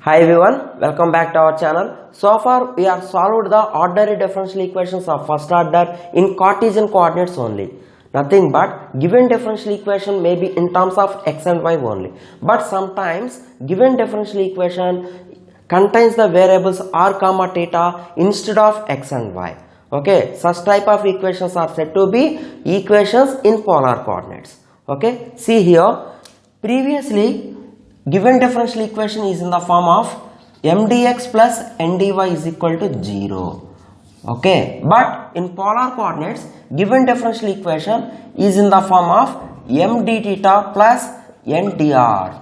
Hi everyone, welcome back to our channel. So far we have solved the ordinary differential equations of first order in Cartesian coordinates only. Nothing but given differential equation may be in terms of x and y only. But sometimes given differential equation contains the variables r comma theta instead of x and y. Okay, such type of equations are said to be equations in polar coordinates. Okay, see here, previously given differential equation is in the form of mdx plus ndy is equal to 0. Okay, but in polar coordinates given differential equation is in the form of md theta plus ndr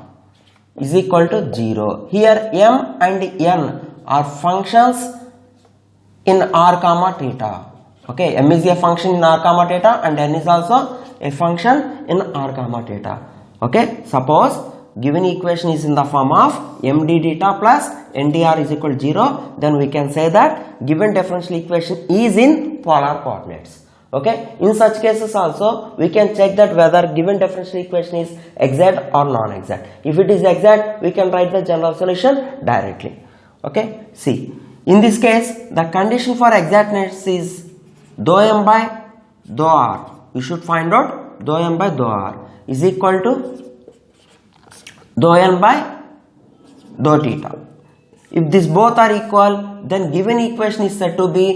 is equal to 0. Here m and n are functions in r comma theta. Okay, m is a function in r comma theta and n is also a function in r comma theta. Okay, suppose given equation is in the form of md theta plus ndr is equal to 0, then we can say that given differential equation is in polar coordinates. Okay, in such cases also we can check that whether given differential equation is exact or non-exact. If it is exact, we can write the general solution directly. Okay, see, in this case the condition for exactness is dou m by dou r. We should find out dou m by dou r is equal to dou n by dou theta. If these both are equal, then given equation is said to be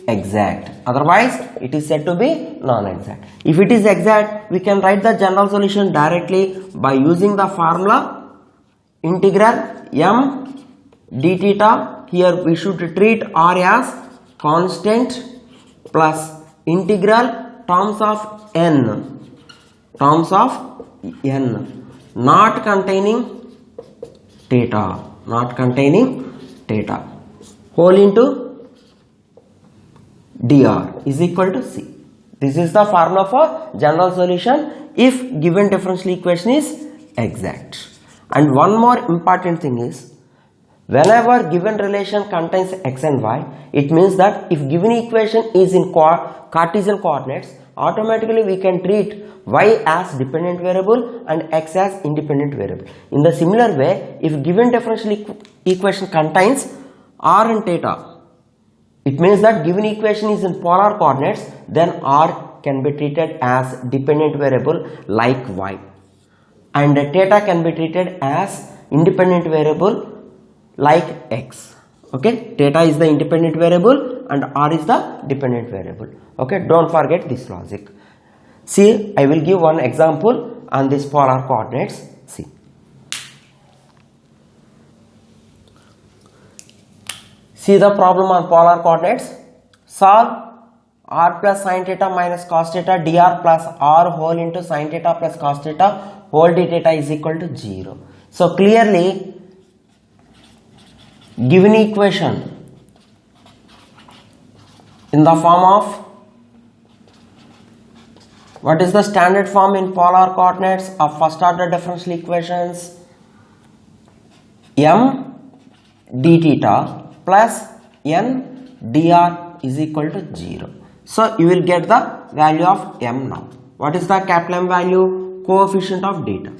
exact. Otherwise, it is said to be non-exact. If it is exact, we can write the general solution directly by using the formula integral m d theta. Here we should treat r as constant plus integral terms of n not containing theta whole into dr is equal to c. This is the formula for general solution if given differential equation is exact. And one more important thing is, whenever given relation contains x and y, it means that if given equation is in Cartesian coordinates, automatically we can treat y as dependent variable and x as independent variable. In the similar way, if given differential equation contains r and theta, it means that given equation is in polar coordinates, then r can be treated as dependent variable like y, and theta can be treated as independent variable like x. Okay, theta is the independent variable and r is the dependent variable. Okay, don't forget this logic. See, I will give one example on this polar coordinates. See the problem on polar coordinates. Solve r plus sin theta minus cos theta dr plus r whole into sin theta plus cos theta whole d theta is equal to 0. So clearly, given equation in the form of, what is the standard form in polar coordinates of first order differential equations? M d theta plus n dr is equal to 0. So you will get the value of m now. What is the capital M value? Coefficient of theta.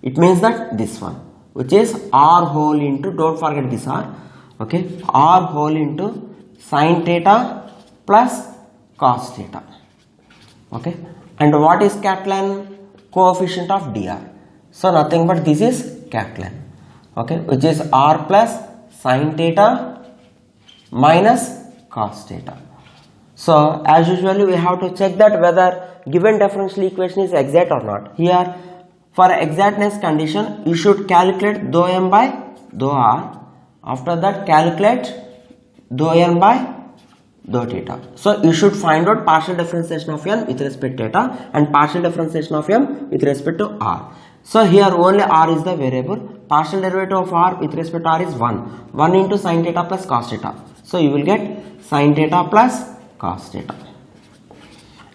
It means that this one, which is r whole into, don't forget this r, okay, r whole into sin theta plus cos theta. Okay, and what is capital N? Coefficient of dr. So nothing but this is capital N. Okay, which is r plus sin theta minus cos theta. So as usually we have to check that whether given differential equation is exact or not. Here for exactness condition, you should calculate dou m by dou r. After that calculate dou n by dou theta. So you should find out partial differentiation of n with respect to theta and partial differentiation of m with respect to r. So here only r is the variable. Partial derivative of r with respect to r is 1 into sin theta plus cos theta. So you will get sin theta plus cos theta.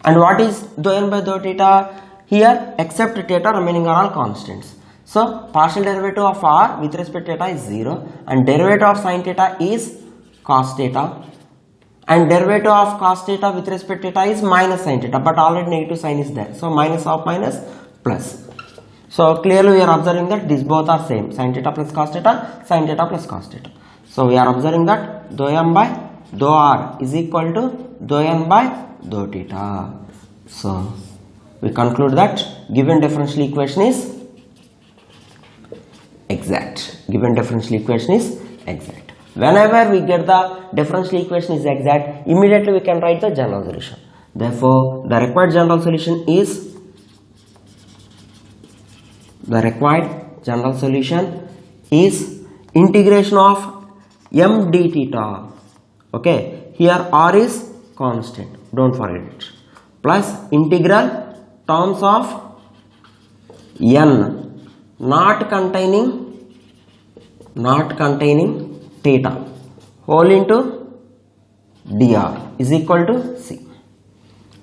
And what is dou n by dou theta? Here except theta remaining are all constants. So partial derivative of r with respect to theta is 0 and derivative of sin theta is cos theta, and derivative of cos theta with respect to theta is minus sin theta, but already negative sign is there. So minus of minus plus. So clearly we are observing that these both are same, sin theta plus cos theta, sin theta plus cos theta. So we are observing that dou m by dou r is equal to dou n by dou theta. So we conclude that given differential equation is exact. Given differential equation is exact. Whenever we get the differential equation is exact, immediately we can write the general solution. Therefore, the required general solution is integration of m d theta. Okay, here r is constant, don't forget it, plus integral terms of n not containing theta whole into dr is equal to c.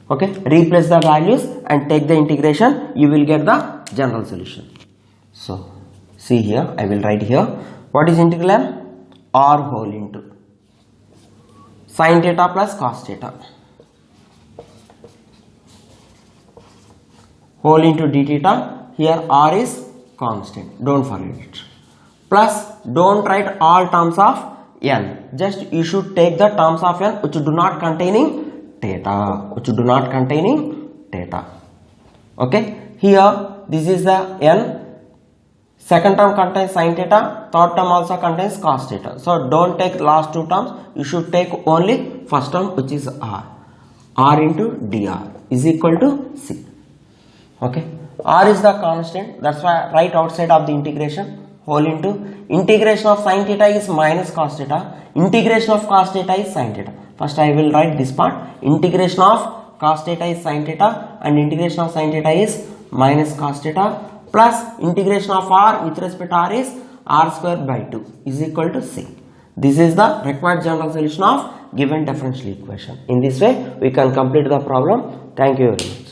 Okay, replace the values and take the integration, you will get the general solution. So see here, I will write here, what is integral m? R whole into sin theta plus cos theta whole into d theta. Here r is constant, don't forget it, plus don't write all terms of n, just you should take the terms of n which do not containing theta, okay. Here this is the n, second term contains sin theta, third term also contains cos theta, so don't take last two terms, you should take only first term which is r into dr is equal to c. Okay, r is the constant, that's why right outside of the integration, whole into integration of sin theta is minus cos theta, integration of cos theta is sin theta. First I will write this part, integration of cos theta is sin theta and integration of sin theta is minus cos theta, plus integration of r with respect to r is r square by 2 is equal to c. This is the required general solution of given differential equation. In this way we can complete the problem. Thank you very much.